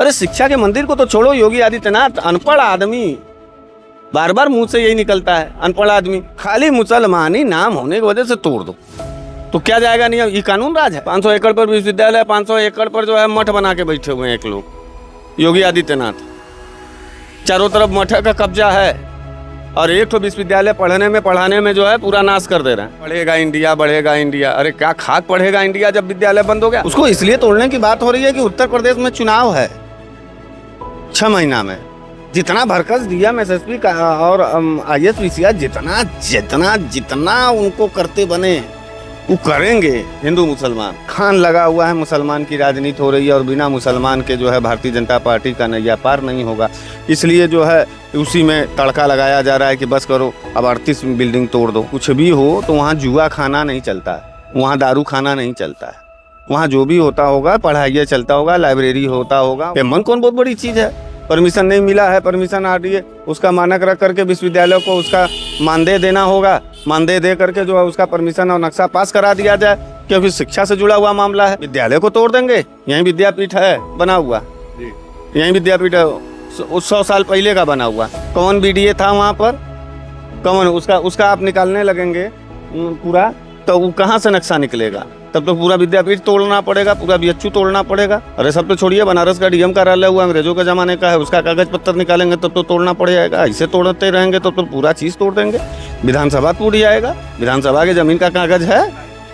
अरे शिक्षा के मंदिर को तो छोड़ो, योगी आदित्यनाथ अनपढ़ आदमी, बार बार मुंह से यही निकलता है, अनपढ़ आदमी, खाली मुसलमानी नाम होने की वजह से तोड़ दो तो क्या जाएगा? नहीं, ये कानून राज है। 500 एकड़ पर विश्वविद्यालय, 500 एकड़ पर जो है मठ बना के बैठे हुए हैं एक लोग, योगी आदित्यनाथ। चारों तरफ मठ का कब्जा है और एक तो विश्वविद्यालय पढ़ाने में जो है पूरा नाश कर दे रहे हैं। पढ़ेगा इंडिया, बढ़ेगा इंडिया। अरे क्या खाक पढ़ेगा इंडिया जब विद्यालय बंद हो गया? उसको इसलिए तोड़ने की बात हो रही है कि उत्तर प्रदेश में चुनाव है 6 महीना में। जितना भरकस डीएम एसएसपी का और IAS PCS जितना जितना जितना उनको करते बने वो करेंगे। हिंदू मुसलमान खान लगा हुआ है, मुसलमान की राजनीति हो रही है और बिना मुसलमान के जो है भारतीय जनता पार्टी का नैया पार नहीं होगा। इसलिए जो है उसी में तड़का लगाया जा रहा है कि बस करो, अब 38 बिल्डिंग तोड़ दो। कुछ भी हो तो वहाँ जुआ खाना नहीं चलता है, वहाँ दारू खाना नहीं चलता है, वहाँ जो भी होता होगा पढ़ाई चलता होगा, लाइब्रेरी होता होगा। मन कौन बहुत बड़ी चीज़ है। परमिशन नहीं मिला है, परमिशन RDA उसका मानक रख करके विश्वविद्यालय को उसका मानदेय देना होगा, मानदेय दे करके जो है उसका परमिशन और नक्शा पास करा दिया जाए, क्योंकि शिक्षा से जुड़ा हुआ मामला है। विद्यालय को तोड़ देंगे, यहीं विद्यापीठ है बना हुआ, यहीं विद्यापीठ है 100 साल पहले का बना हुआ। कौन BDA था वहाँ पर, कौन उसका आप निकालने लगेंगे पूरा, तो वो कहाँ से नक्शा निकलेगा? तब तो पूरा विद्यापीठ तोड़ना पड़ेगा, पूरा BHU तोड़ना पड़ेगा। अरे सब तो छोड़िए, बनारस का DM कार्यालय हुआ अंग्रेजों के ज़माने का है, उसका कागज पत्तर निकालेंगे तब तो तोड़ना पड़ जाएगा। ऐसे तोड़ते रहेंगे तो पूरा चीज़ तोड़ देंगे। विधानसभा टूट जाएगा। विधानसभा के ज़मीन का कागज है,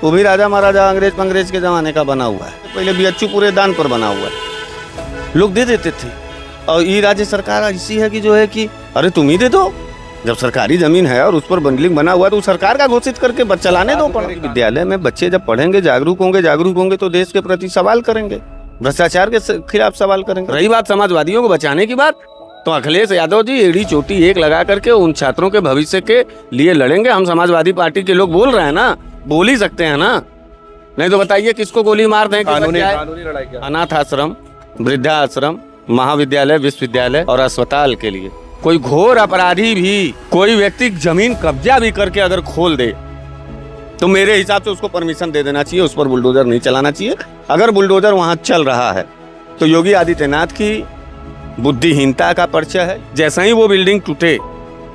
वो भी राजा महाराजा अंग्रेज के ज़माने का बना हुआ है। पहले BHU पूरे दान पर बना हुआ है, लोग दे देते थे। और ये राज्य सरकार ऐसी है कि जो है कि अरे तुम ही दे दो, जब सरकारी जमीन है और उस पर बिल्डिंग बना हुआ है तो सरकार का घोषित करके चलाने दो। विद्यालय में बच्चे जब पढ़ेंगे, जागरूक होंगे तो देश के प्रति सवाल करेंगे, भ्रष्टाचार के खिलाफ सवाल करेंगे। रही बात समाजवादियों को बचाने की बात, तो अखिलेश यादव जी एड़ी चोटी एक लगा करके उन छात्रों के भविष्य के लिए लड़ेंगे। हम समाजवादी पार्टी के लोग बोल रहे हैं ना, बोल ही सकते हैं ना, नहीं तो बताइए किसको गोली मार दें? अनाथ आश्रम, वृद्धाश्रम, महाविद्यालय, विश्वविद्यालय और अस्पताल के लिए कोई घोर अपराधी भी, कोई व्यक्ति जमीन कब्जा भी करके अगर खोल दे तो मेरे हिसाब से उसको परमिशन दे देना चाहिए, उस पर बुलडोजर नहीं चलाना चाहिए। अगर बुलडोजर वहां चल रहा है तो योगी आदित्यनाथ की बुद्धिहीनता का परिचय है। जैसे ही वो बिल्डिंग टूटे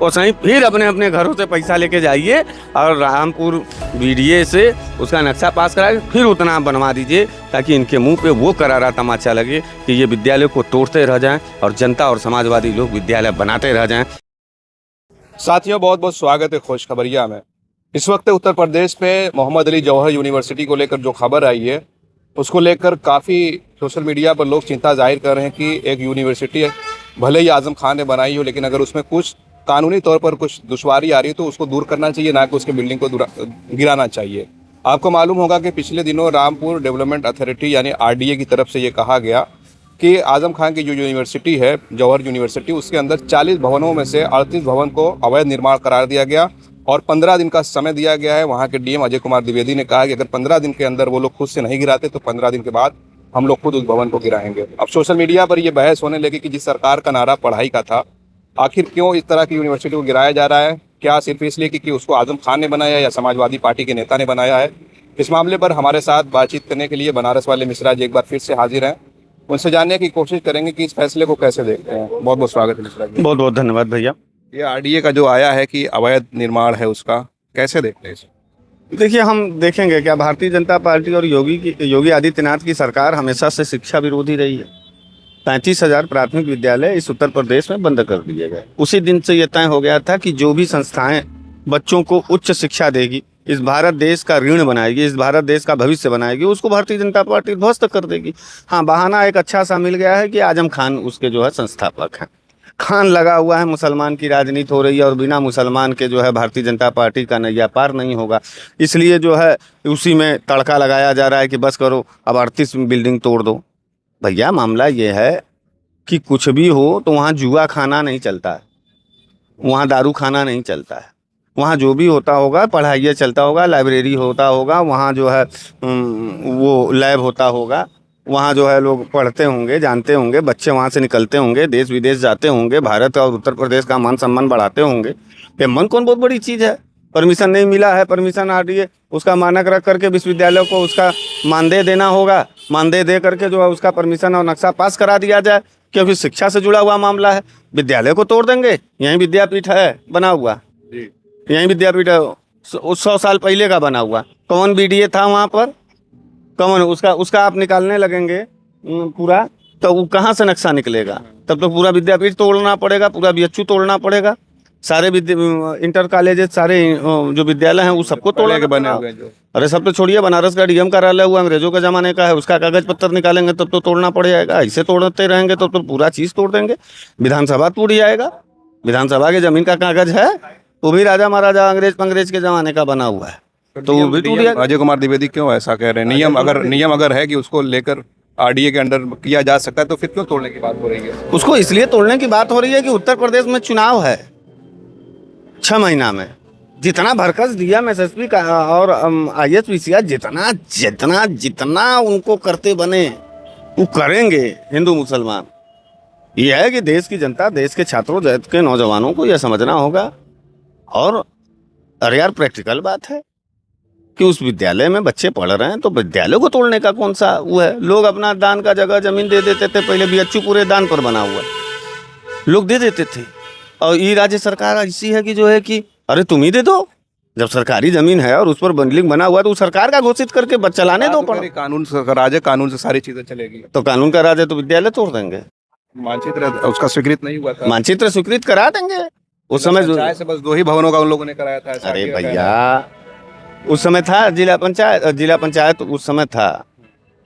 वैसे ही फिर अपने अपने घरों से पैसा लेके जाइए और रामपुर BDA से उसका नक्शा पास कराए, फिर उतना बनवा दीजिए ताकि इनके मुंह पे वो करारा तमाचा लगे कि ये विद्यालय को तोड़ते रह जाएं और जनता और समाजवादी लोग विद्यालय बनाते रह जाएं। साथियों, बहुत बहुत स्वागत है खुशखबरिया में। इस वक्त उत्तर प्रदेश में मोहम्मद अली जौहर यूनिवर्सिटी को लेकर जो खबर आई है उसको लेकर काफ़ी सोशल मीडिया पर लोग चिंता जाहिर कर रहे हैं कि एक यूनिवर्सिटी भले ही आजम खान ने बनाई हो, लेकिन अगर उसमें कुछ कानूनी तौर पर कुछ दुश्वारी आ रही है तो उसको दूर करना चाहिए, ना कि उसके बिल्डिंग को गिराना चाहिए। आपको मालूम होगा कि पिछले दिनों रामपुर डेवलपमेंट अथॉरिटी यानी RDA की तरफ से ये कहा गया कि आजम खान की जो यूनिवर्सिटी है, जौहर यूनिवर्सिटी, उसके अंदर 40 भवनों में से 38 भवन को अवैध निर्माण करार दिया गया और 15 दिन का समय दिया गया है। वहाँ के DM अजय कुमार द्विवेदी ने कहा कि अगर 15 दिन के अंदर वो लोग खुद से नहीं गिराते तो 15 दिन के बाद हम लोग खुद उस भवन को गिराएंगे। अब सोशल मीडिया पर यह बहस होने लगी कि जिस सरकार का नारा पढ़ाई का था, आखिर क्यों इस तरह की यूनिवर्सिटी को गिराया जा रहा है? क्या सिर्फ इसलिए कि उसको आजम खान ने बनाया या समाजवादी पार्टी के नेता ने बनाया है? इस मामले पर हमारे साथ बातचीत करने के लिए बनारस वाले मिश्रा जी एक बार फिर से हाजिर हैं। उनसे जानने की कोशिश करेंगे कि इस फैसले को कैसे देखते हैं। बहुत बहुत स्वागत है मिश्रा जी। बहुत बहुत धन्यवाद भैया। ये RDA का जो आया है कि अवैध निर्माण है, उसका कैसे देखते हैं इसे? देखिए, हम देखेंगे क्या भारतीय जनता पार्टी और योगी आदित्यनाथ की सरकार हमेशा से शिक्षा विरोधी रही है। 35,000 प्राथमिक विद्यालय इस उत्तर प्रदेश में बंद कर दिए गए। उसी दिन से यह तय हो गया था कि जो भी संस्थाएं बच्चों को उच्च शिक्षा देगी, इस भारत देश का ऋण बनाएगी, इस भारत देश का भविष्य बनाएगी, उसको भारतीय जनता पार्टी ध्वस्त कर देगी। हाँ, बहाना एक अच्छा सा मिल गया है कि आजम खान उसके जो है संस्थापक हैं। खान लगा हुआ है, मुसलमान की राजनीति हो रही है और बिना मुसलमान के जो है भारतीय जनता पार्टी का नैया पार नहीं होगा। इसलिए जो है उसी में तड़का लगाया जा रहा है कि बस करो, अब 38 बिल्डिंग तोड़ दो। भैया, मामला ये है कि कुछ भी हो तो वहाँ जुआ खाना नहीं चलता है, वहाँ दारू खाना नहीं चलता है, वहाँ जो भी होता होगा पढ़ाई चलता होगा, लाइब्रेरी होता होगा, वहाँ जो है वो लैब होता होगा, वहाँ जो है लोग पढ़ते होंगे, जानते होंगे, बच्चे वहाँ से निकलते होंगे, देश विदेश जाते होंगे, भारत और उत्तर प्रदेश का मान सम्मान बढ़ाते होंगे। ये मन कौन बहुत बड़ी चीज़ है। परमिशन नहीं मिला है, परमिशन आरडीए उसका मानक रख करके विश्वविद्यालय को उसका मानदेय देना होगा, मानदेय दे करके जो है उसका परमिशन और नक्शा पास करा दिया जाए, क्योंकि शिक्षा से जुड़ा हुआ मामला है। विद्यालय को तोड़ देंगे, यहीं विद्यापीठ है बना हुआ, जी यहीं विद्यापीठ है, 100 साल पहले का बना हुआ। कौन बीडीए था वहाँ पर, कौन उसका आप निकालने लगेंगे पूरा, तो वो कहाँ से नक्शा निकलेगा? तब तो पूरा विद्यापीठ तोड़ना पड़ेगा, पूरा बीएचयू तोड़ना पड़ेगा, सारे इंटर कॉलेजेस, सारे जो विद्यालय हैं वो सबको तोड़ने के बने हुए जो। अरे सब तो छोड़िए, बनारस का डीएम कार्यालय हुआ अंग्रेजों के ज़माने का है, उसका कागज पत्तर निकालेंगे तब तो तोड़ना पड़ जाएगा। ऐसे तोड़ते रहेंगे तो पूरा चीज़ तोड़ देंगे। विधानसभा टूट जाएगा, विधानसभा की ज़मीन का कागज है वो भी राजा महाराजा अंग्रेज के ज़माने का बना हुआ है, तो वो भी टूट जाएगा। अजय कुमार द्विवेदी क्यों ऐसा कह रहे हैं? नियम अगर है कि उसको लेकर आरडीए के अंडर किया जा सकता है, तो फिर क्यों तोड़ने की बात हो रही है? उसको इसलिए तोड़ने की बात हो रही है कि उत्तर प्रदेश में चुनाव है 6 महीना में। जितना भरकस डीएम एसएसपी का और आईएएस जितना जितना जितना उनको करते बने वो करेंगे हिंदू मुसलमान। यह है कि देश की जनता, देश के छात्रों, देश के नौजवानों को यह समझना होगा। और अरे यार, प्रैक्टिकल बात है कि उस विद्यालय में बच्चे पढ़ रहे हैं तो विद्यालय को तोड़ने का कौन सा वो है? लोग अपना दान का जगह जमीन दे देते थे, पहले बीएचयू पूरे दान पर बना हुआ है, लोग दे देते थे। और ये राज्य सरकार ऐसी है कि जो है कि अरे तुम ही दे दो, जब सरकारी जमीन है और उस पर बिल्डिंग बना हुआ है तो सरकार का घोषित करके चलाने दो। तो कानून का राज है, कानून से सारी चीजें चलेगी। तो कानून का राज है तो विद्यालय तोड़ देंगे। मानचित्र उसका स्वीकृत नहीं हुआ था, मानचित्र स्वीकृत करा देंगे। उस समय से बस 2 ही भवनों का उन लोगों ने कराया था। अरे भैया, उस समय था जिला पंचायत उस समय था।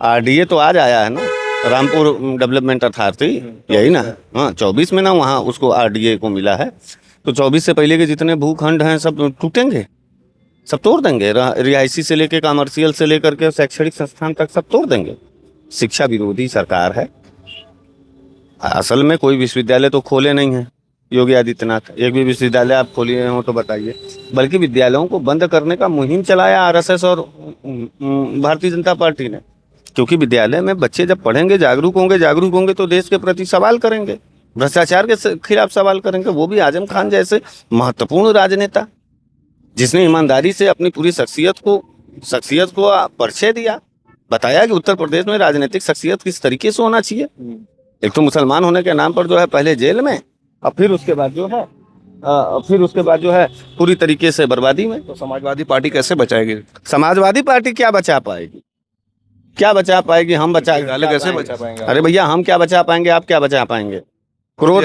आरडीए तो आज आया है ना, रामपुर डेवलपमेंट अथॉरिटी, यही ना। हाँ, 24 में ना वहाँ उसको आरडीए को मिला है, तो 24 से पहले के जितने भूखंड हैं सब टूटेंगे, सब तोड़ देंगे। रिहायशी से लेके कमर्शियल से लेकर के शैक्षणिक संस्थान तक सब तोड़ देंगे। शिक्षा विरोधी सरकार है। असल में कोई विश्वविद्यालय तो खोले नहीं है योगी आदित्यनाथ, एक भी विश्वविद्यालय आप खोले हो तो बताइए। बल्कि विद्यालयों को बंद करने का मुहिम चलाया आरएसएस और भारतीय जनता पार्टी ने, क्योंकि विद्यालय में बच्चे जब पढ़ेंगे, जागरूक होंगे तो देश के प्रति सवाल करेंगे, भ्रष्टाचार के खिलाफ सवाल करेंगे। वो भी आजम खान जैसे महत्वपूर्ण राजनेता, जिसने ईमानदारी से अपनी पूरी शख्सियत को परिचय दिया, बताया कि उत्तर प्रदेश में राजनीतिक शख्सियत किस तरीके से होना चाहिए। एक तो मुसलमान होने के नाम पर जो है पहले जेल में, और फिर उसके बाद जो है पूरी तरीके से बर्बादी में। तो समाजवादी पार्टी कैसे बचाएगी? समाजवादी पार्टी क्या बचा पाएगी? क्या बचा पाएगी? हम कैसे बचा पाएंगे? अरे भैया, हम क्या बचा पाएंगे? आप क्या बचा पाएंगे? क्रोध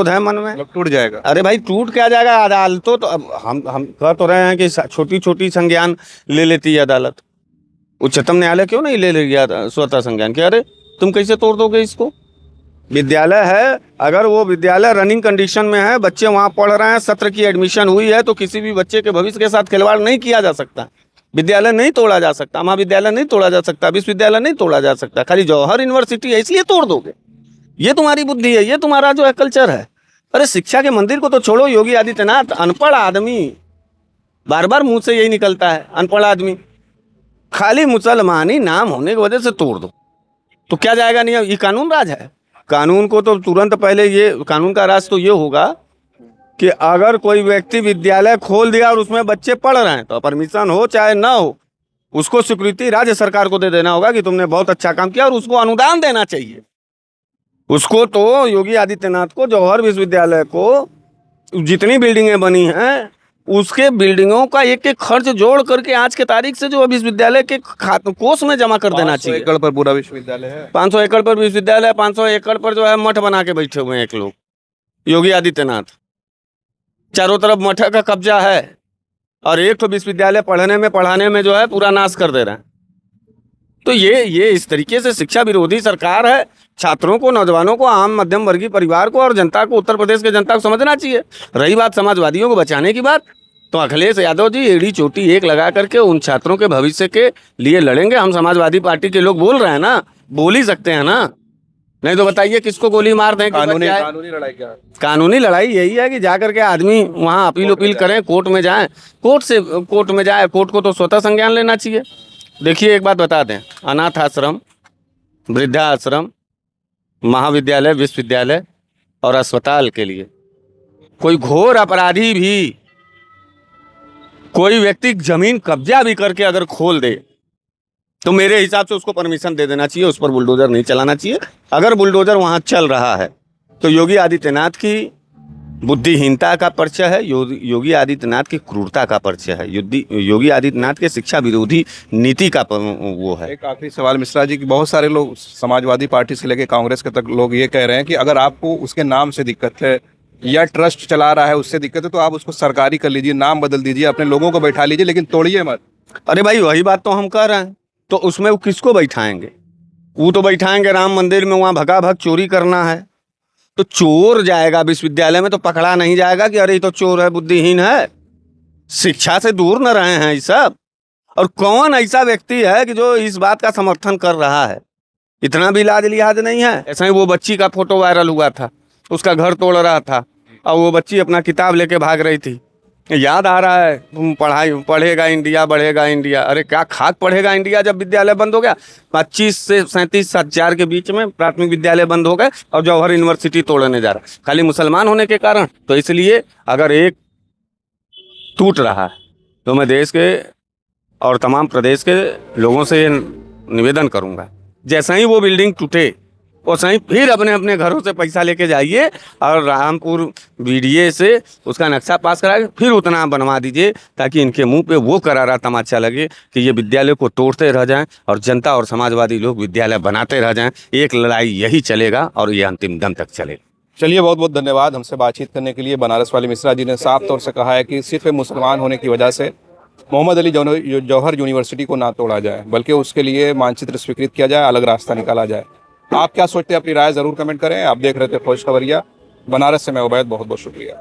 है मन में, टूट जाएगा। अरे भाई, टूट क्या जाएगा? अदालतों तो अब हम कह तो रहे हैं कि छोटी छोटी संज्ञान ले लेती है अदालत। उच्चतम न्यायालय क्यों नहीं ले लिया स्वतः संज्ञान कि अरे तुम कैसे तोड़ दोगे इसको? विद्यालय है, अगर वो विद्यालय रनिंग कंडीशन में है, बच्चे वहाँ पढ़ रहे हैं, सत्र की एडमिशन हुई है, तो किसी भी बच्चे के भविष्य के साथ खिलवाड़ नहीं किया जा सकता। विद्यालय नहीं तोड़ा जा सकता, महाविद्यालय नहीं तोड़ा जा सकता, विश्वविद्यालय नहीं तोड़ा जा सकता। खाली जौहर यूनिवर्सिटी है इसलिए तोड़ दोगे? ये तुम्हारी बुद्धि है, ये तुम्हारा जो है कल्चर है। अरे शिक्षा के मंदिर को तो छोड़ो, योगी आदित्यनाथ अनपढ़ आदमी, बार बार मुंह से यही निकलता है, अनपढ़ आदमी, खाली मुसलमानी नाम होने की वजह से तोड़ दो तो क्या जाएगा? नहीं, ये कानून राज है। कानून को तो तुरंत पहले ये कानून का राज तो ये होगा कि अगर कोई व्यक्ति विद्यालय खोल दिया और उसमें बच्चे पढ़ रहे हैं तो परमिशन हो चाहे ना हो, उसको स्वीकृति राज्य सरकार को दे देना होगा कि तुमने बहुत अच्छा काम किया, और उसको अनुदान देना चाहिए। उसको तो योगी आदित्यनाथ को जौहर विश्वविद्यालय को जितनी बिल्डिंगें बनी हैं उसके बिल्डिंगों का एक एक खर्च जोड़ करके आज के तारीख से जो विश्वविद्यालय के कोष में जमा कर देना चाहिए। 500 एकड़ पर पूरा विश्वविद्यालय है। 500 एकड़ पर विश्वविद्यालय, 500 एकड़ पर जो है मठ बना के बैठे हुए हैं एक लोग, योगी आदित्यनाथ। चारों तरफ मठ का कब्जा है और एक तो विश्वविद्यालय पढ़ाने में जो है पूरा नाश कर दे रहे हैं। तो ये इस तरीके से शिक्षा विरोधी सरकार है। छात्रों को, नौजवानों को, आम मध्यम वर्गीय परिवार को और जनता को, उत्तर प्रदेश के जनता को समझना चाहिए। रही बात समाजवादियों को बचाने की बात, तो अखिलेश यादव जी एड़ी चोटी एक लगा करके उन छात्रों के भविष्य के लिए लड़ेंगे। हम समाजवादी पार्टी के लोग बोल रहे हैं ना, बोल ही सकते हैं ना, नहीं तो बताइए किसको गोली मार दें? कानूनी लड़ाई क्या? कानूनी लड़ाई यही है कि जाकर के आदमी वहाँ अपील करें, कोर्ट में जाएं, कोर्ट में जाए। कोर्ट को तो स्वतः संज्ञान लेना चाहिए। देखिए, एक बात बता दें, अनाथ आश्रम, वृद्धाश्रम, महाविद्यालय, विश्वविद्यालय और अस्पताल के लिए कोई घोर अपराधी भी कोई व्यक्ति जमीन कब्जा भी करके अगर खोल दे तो मेरे हिसाब से उसको परमिशन दे देना चाहिए, उस पर बुलडोजर नहीं चलाना चाहिए। अगर बुलडोजर वहां चल रहा है तो योगी आदित्यनाथ की बुद्धिहीनता का परिचय है, योगी आदित्यनाथ की क्रूरता का परिचय है, योगी आदित्यनाथ के शिक्षा विरोधी नीति का वो है। एक आखिरी सवाल मिश्रा जी, की बहुत सारे लोग समाजवादी पार्टी से लेकर कांग्रेस के तक लोग ये कह रहे हैं कि अगर आपको उसके नाम से दिक्कत है या ट्रस्ट चला रहा है उससे दिक्कत है तो आप उसको सरकारी कर लीजिए, नाम बदल दीजिए, अपने लोगों को बैठा लीजिए, लेकिन तोड़िए मत। अरे भाई वही बात तो हम कह रहे हैं, तो उसमें वो किसको बैठाएंगे? वो तो बैठाएंगे राम मंदिर में, वहां भगा भग चोरी करना है तो चोर जाएगा विश्वविद्यालय में तो पकड़ा नहीं जाएगा कि अरे ये तो चोर है, बुद्धिहीन है। शिक्षा से दूर न रहे हैं ये सब। और कौन ऐसा व्यक्ति है कि जो इस बात का समर्थन कर रहा है? इतना भी लाज लिहाज नहीं है। ऐसा ही वो बच्ची का फोटो वायरल हुआ था, उसका घर तोड़ रहा था और वो बच्ची अपना किताब लेके भाग रही थी। याद आ रहा है, पढ़ेगा इंडिया बढ़ेगा इंडिया। अरे क्या खाक पढ़ेगा इंडिया जब विद्यालय बंद हो गया? 25 से 37 हजार के बीच में प्राथमिक विद्यालय बंद हो गए और जौहर यूनिवर्सिटी तोड़ने जा रहा है, खाली मुसलमान होने के कारण। तो इसलिए अगर एक टूट रहा है तो मैं देश के और तमाम प्रदेश के लोगों से निवेदन करूंगा, जैसा ही वो बिल्डिंग टूटे वैसा ही फिर अपने अपने घरों से पैसा लेके जाइए और रामपुर बीडीए से उसका नक्शा पास करा के फिर उतना बनवा दीजिए ताकि इनके मुंह पे वो करारा तमाचा लगे कि ये विद्यालय को तोड़ते रह जाएं और जनता और समाजवादी लोग विद्यालय बनाते रह जाएं। एक लड़ाई यही चलेगा और ये अंतिम दम तक चलेगा। चलिए, बहुत बहुत धन्यवाद हमसे बातचीत करने के लिए। बनारस वाले मिश्रा जी ने साफ तौर से कहा है कि सिर्फ मुसलमान होने की वजह से मोहम्मद अली जौहर यूनिवर्सिटी को ना तोड़ा जाए, बल्कि उसके लिए मानचित्र स्वीकृत किया जाए, अलग रास्ता निकाला जाए। आप क्या सोचते हैं? अपनी राय ज़रूर कमेंट करें। आप देख रहे थे खोज खबरिया बनारस से, मैं उबैद, बहुत बहुत शुक्रिया।